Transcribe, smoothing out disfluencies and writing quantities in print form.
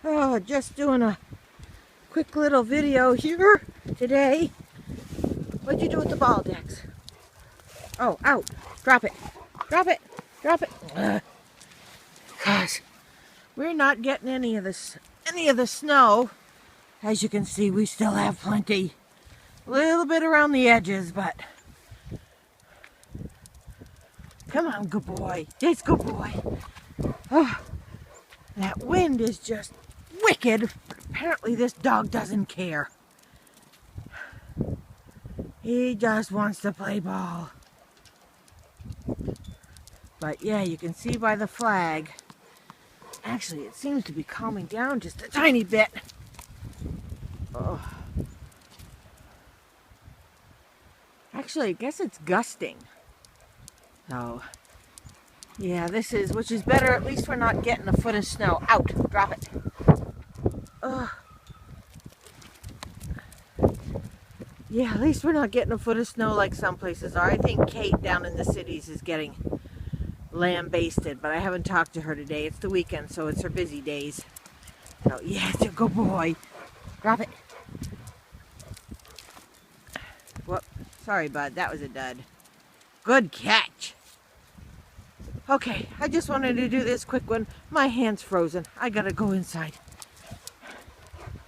Oh, just doing a quick little video here today. What'd you do with the ball, Dex? Oh, out. Drop it. Drop it. Drop it. Gosh, we're not getting any of the snow. As you can see, we still have plenty. A little bit around the edges, but come on, good boy. Yes, good boy. Oh, that wind is just wicked. Apparently this dog doesn't care. He just wants to play ball. But yeah, you can see by the flag. Actually, it seems to be calming down just a tiny bit. Oh. Actually, I guess it's gusting. So, yeah, which is better. At least we're not getting a foot of snow. Out. Drop it. Ugh. Yeah, at least we're not getting a foot of snow like some places are. I think Kate down in the cities is getting lambasted, but I haven't talked to her today. It's the weekend, so it's her busy days. So, yeah, it's a good boy. Drop it. Whoop. Sorry, bud. That was a dud. Good catch. Okay, I just wanted to do this quick one. My hand's frozen. I gotta go inside.